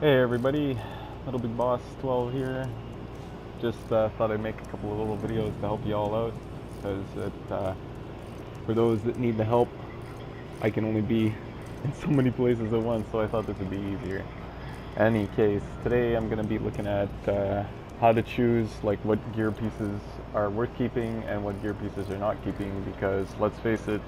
Hey everybody, Little Big Boss 12 here. Just thought I'd make a couple of little videos to help you all out, because for those that need the help, I can only be in so many places at once, so I thought this would be easier. Any case, today I'm going to be looking at how to choose like what gear pieces are worth keeping and what gear pieces are not keeping, because let's face it,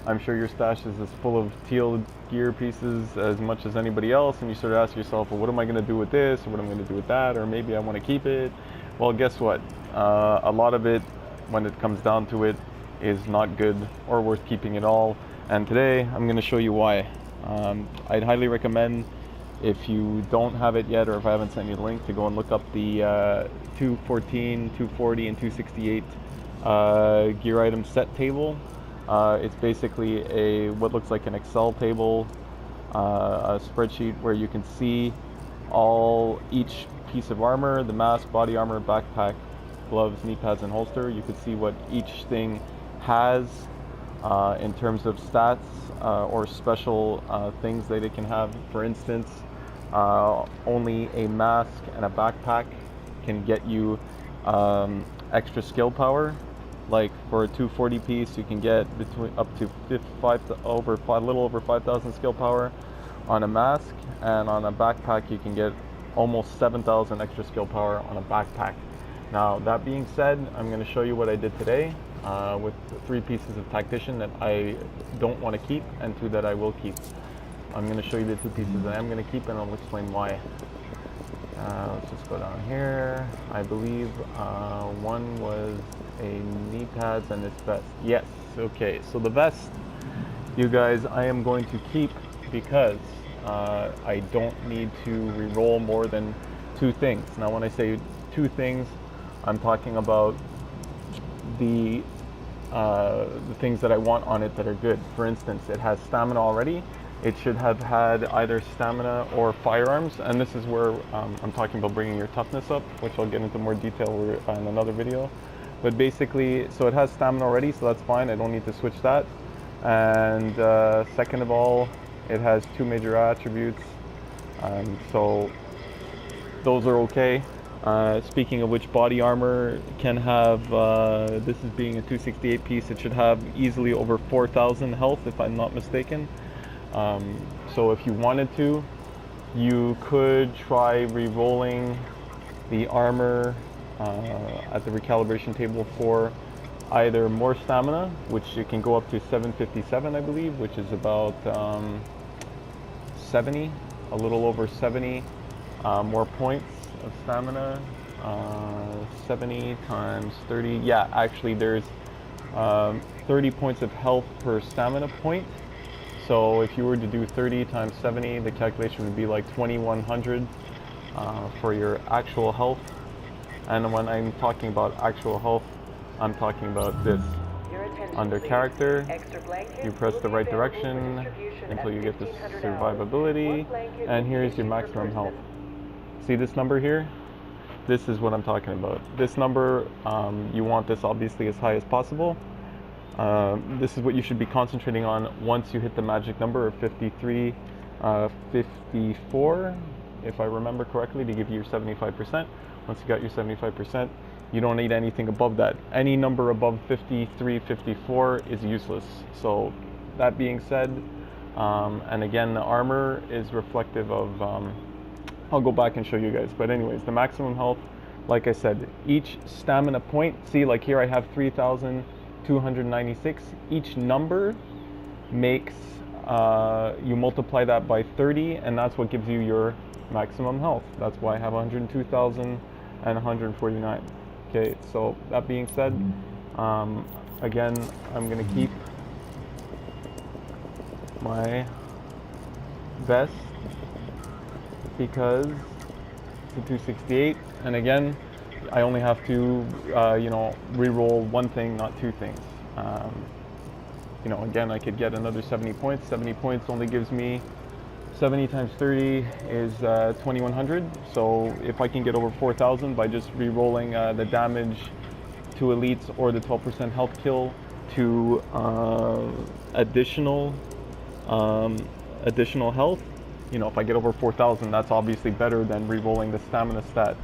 I'm sure your stash is as full of teal gear pieces as much as anybody else, and you sort of ask yourself, well, what am I going to do with this, or what am I going to do with that, or maybe I want to keep it. Well, guess what? A lot of it, when it comes down to it, is not good or worth keeping at all. And today I'm going to show you why. I'd highly recommend, if you don't have it yet, or if I haven't sent you the link, to go and look up the 214, 240, and 268 gear item set table. It's basically what looks like an Excel table, a spreadsheet where you can see each piece of armor, the mask, body armor, backpack, gloves, knee pads, and holster. You can see what each thing has in terms of stats or special things that it can have. For instance, only a mask and a backpack can get you extra skill power. Like for a 240 piece, you can get up to a little over 5,000 skill power on a mask, and on a backpack you can get almost 7,000 extra skill power on a backpack. Now, that being said, I'm going to show you what I did today with 3 pieces of tactician that I don't want to keep and 2 that I will keep. I'm going to show you the 2 pieces that I'm going to keep, and I'll explain why. Let's just go down here. I believe one was a knee pads and this vest. Yes, okay. So the vest, you guys, I am going to keep because I don't need to re-roll more than 2 things. Now, when I say 2 things, I'm talking about the things that I want on it that are good. For instance, it has stamina already. It should have had either stamina or firearms, and this is where I'm talking about bringing your toughness up, which I'll get into more detail in another video. But basically, so it has stamina already, so that's fine. I don't need to switch that. And second of all, it has 2 major attributes, so those are okay. Speaking of which, body armor can have, this is being a 268 piece, it should have easily over 4,000 health, if I'm not mistaken. So if you wanted to, you could try re-rolling the armor at the recalibration table for either more stamina, which it can go up to 757, I believe, which is about 70, a little over 70 more points of stamina. 70 times 30, yeah, actually there's 30 points of health per stamina point. So if you were to do 30 times 70, the calculation would be like 2,100 for your actual health. And when I'm talking about actual health, I'm talking about this. Under character, you press the right direction until you get to survivability, and here's your maximum health. See this number here? This is what I'm talking about. This number, you want this obviously as high as possible. This is what you should be concentrating on once you hit the magic number of 53, 54, if I remember correctly, to give you your 75%. Once you got your 75%, you don't need anything above that. Any number above 53, 54 is useless. So that being said, and again, the armor is reflective of, I'll go back and show you guys. But anyways, the maximum health, like I said, each stamina point, see, like here I have 3,296. Each number makes, you multiply that by 30, and that's what gives you your maximum health. That's why I have 102,000 and 149. Okay, so that being said, again, I'm gonna keep my vest because it's a 268, and again, I only have to, re-roll 1 thing, not 2 things. Again, I could get another 70 points. 70 points only gives me 70 times 30 is 2,100. So if I can get over 4,000 by just re-rolling the damage to elites or the 12% health kill to additional health, you know, if I get over 4,000, that's obviously better than re-rolling the stamina stat.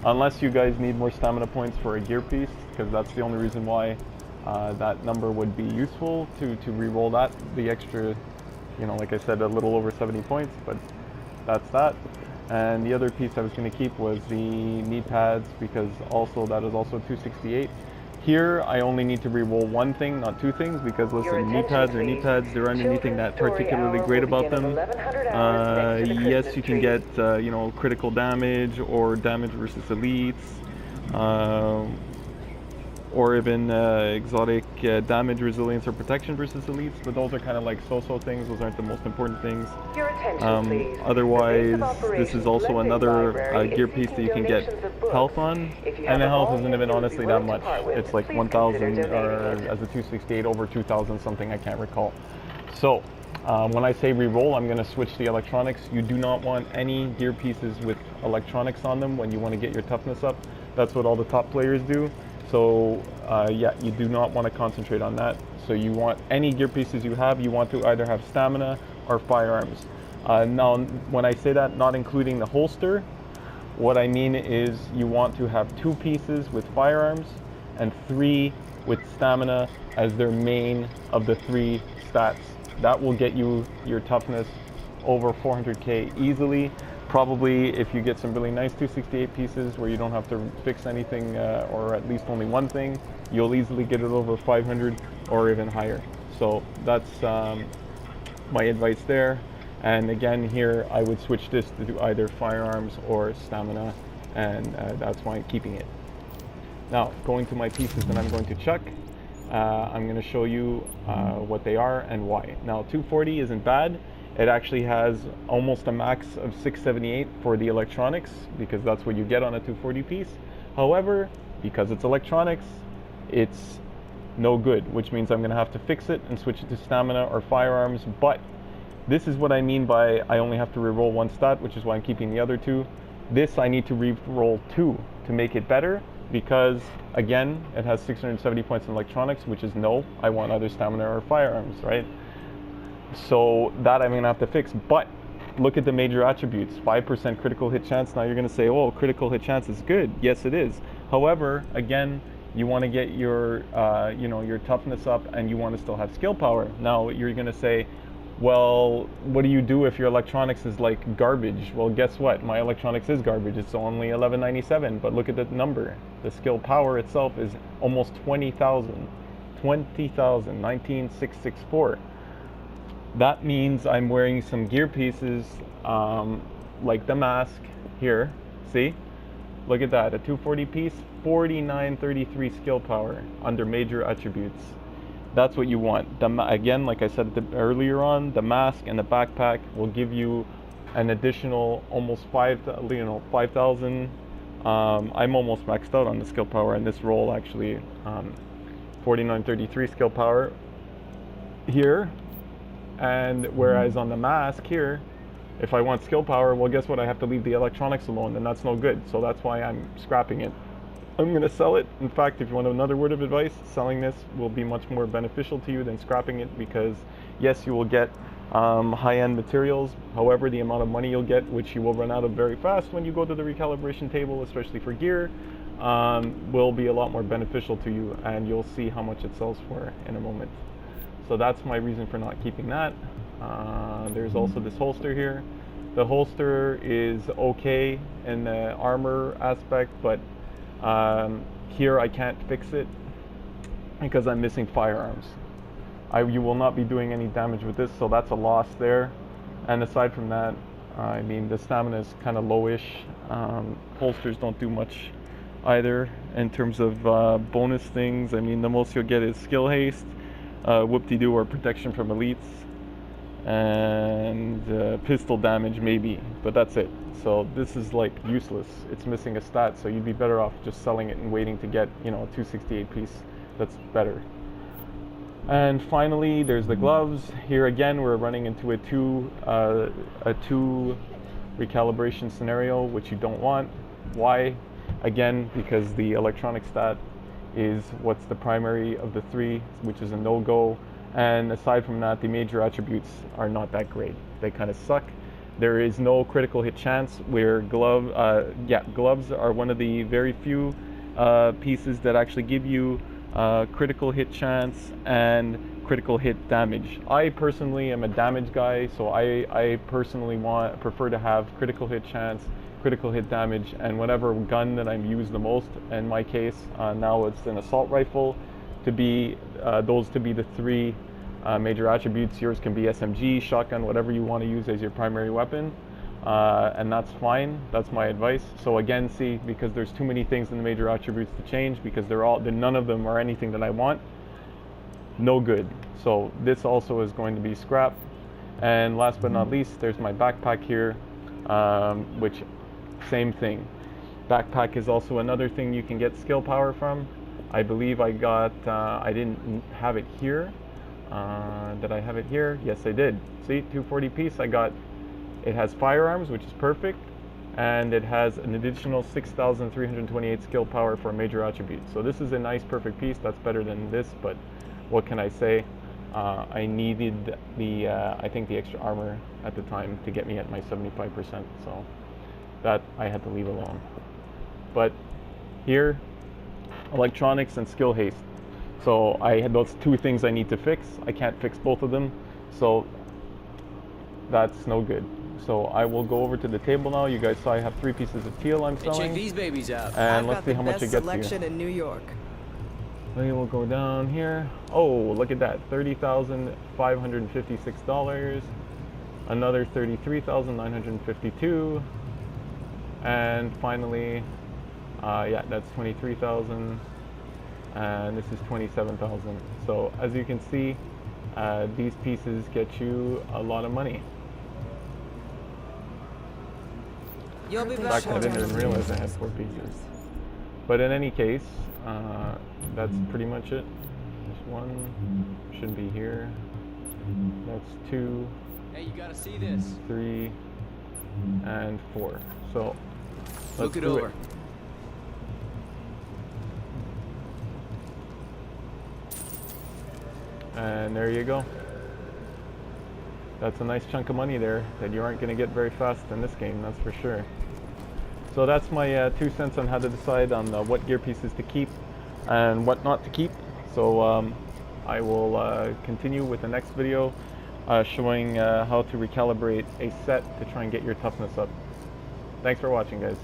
Unless you guys need more stamina points for a gear piece, because that's the only reason why that number would be useful to re-roll that, the extra, you know, like I said, a little over 70 points, but that's that. And the other piece I was going to keep was the knee pads, because also that is also 268. Here, I only need to re-roll one thing, not two things, because listen, knee pads are knee pads. There aren't anything that particularly great about them. Yes, you can get, you know, critical damage or damage versus elites, or even exotic damage, resilience, or protection versus elites, but those are kind of like so-so things. Those aren't the most important things. Otherwise, this is also another gear piece that you can get health on, and the health isn't even honestly that much. It's like 1,000, or as a 268, over 2,000 something, I can't recall. So, when I say re-roll, I'm going to switch the electronics. You do not want any gear pieces with electronics on them when you want to get your toughness up. That's what all the top players do. So yeah, you do not want to concentrate on that. So you want any gear pieces you want to either have stamina or firearms. Now, when I say that, not including the holster, what I mean is you want to have 2 pieces with firearms and 3 with stamina as their main of the 3 stats. That will get you your toughness over 400k easily. Probably if you get some really nice 268 pieces where you don't have to fix anything, or at least only one thing, you'll easily get it over 500 or even higher. So that's my advice there. And again, here I would switch this to do either firearms or stamina, and that's why I'm keeping it. Now, going to my pieces that I'm going to chuck, I'm going to show you what they are and why. Now, 240 isn't bad. It actually has almost a max of 678 for the electronics, because that's what you get on a 240 piece. However, because it's electronics, it's no good, which means I'm going to have to fix it and switch it to stamina or firearms. But this is what I mean by I only have to re-roll one stat, which is why I'm keeping the other 2. This I need to re-roll 2 to make it better, because again, it has 670 points in electronics, which is no, I want either stamina or firearms, right? So that I'm going to have to fix. But look at the major attributes. 5% critical hit chance. Now you're going to say, oh, critical hit chance is good. Yes, it is. However, again, you want to get your you know, your toughness up, and you want to still have skill power. Now you're going to say, well, what do you do if your electronics is like garbage? Well, guess what? My electronics is garbage. It's only 1197, but look at the number. The skill power itself is almost 20,000. 20,000, 19,664. That means I'm wearing some gear pieces, like the mask here. See? Look at that. A 240 piece, 4933 skill power under major attributes. That's what you want. Again, like I said earlier on, the mask and the backpack will give you an additional almost 5,000. I'm almost maxed out on the skill power in this roll, actually. 4933 skill power here. And whereas on the mask here, if I want skill power, well, guess what? I have to leave the electronics alone, and that's no good. So that's why I'm scrapping it. I'm going to sell it. In fact, if you want another word of advice, selling this will be much more beneficial to you than scrapping it, because yes, you will get high-end materials. However, the amount of money you'll get, which you will run out of very fast when you go to the recalibration table, especially for gear, will be a lot more beneficial to you, and you'll see how much it sells for in a moment. So that's my reason for not keeping that. There's also this holster here. The holster is okay in the armor aspect, but here I can't fix it because I'm missing firearms. You will not be doing any damage with this, so that's a loss there. And aside from that, I mean, the stamina is kind of lowish. Holsters don't do much either in terms of bonus things. I mean, the most you'll get is skill haste, whoop-de-doo, or protection from elites, and pistol damage maybe, but that's it. So this is like useless. It's missing a stat, so you'd be better off just selling it and waiting to get, you know, a 268 piece that's better. And finally, there's the gloves. Here again, we're running into a two recalibration scenario, which you don't want. Why? Again, because the electronic stat is what's the primary of the three, which is a no-go. And aside from that, the major attributes are not that great. They kind of suck. There is no critical hit chance. Where gloves are one of the very few pieces that actually give you critical hit chance and critical hit damage. I personally am a damage guy, so I personally prefer to have critical hit chance, critical hit damage, and whatever gun that I'm used the most. In my case, now it's an assault rifle, to be those to be the three major attributes. Yours can be SMG, shotgun, whatever you want to use as your primary weapon, and that's fine. That's my advice. So again, see, because there's too many things in the major attributes to change, because none of them are anything that I want. No good. So this also is going to be scrapped. And last but not least, there's my backpack here, which same thing. Backpack is also another thing you can get skill power from. I believe I got, I didn't have it here. Did I have it here? Yes, I did. See, 240 piece. It has firearms, which is perfect, and it has an additional 6,328 skill power for a major attribute. So this is a nice, perfect piece. That's better than this, but what can I say? I needed I think the extra armor at the time to get me at my 75%, so that I had to leave alone. But here, electronics and skill haste. So I had those two things I need to fix. I can't fix both of them, so that's no good. So I will go over to the table now. You guys saw I have 3 pieces of teal I'm selling. Hey, check these babies out. And let's see how much it gets selection in New York. We will go down here. Oh, look at that, $30,556. Another $33,952. And finally, yeah, that's 23,000. And this is 27,000. So as you can see, these pieces get you a lot of money. You'll be In back. fact, I didn't even realize I had 4 pieces. But in any case, that's pretty much it. There's 1, should be here. That's 2. Hey, you gotta see this. 3, and 4. So let's Look it do over. it. And there you go. That's a nice chunk of money there that you aren't going to get very fast in this game, that's for sure. So that's my 2 cents on how to decide on what gear pieces to keep and what not to keep. So I will continue with the next video showing how to recalibrate a set to try and get your toughness up. Thanks for watching, guys.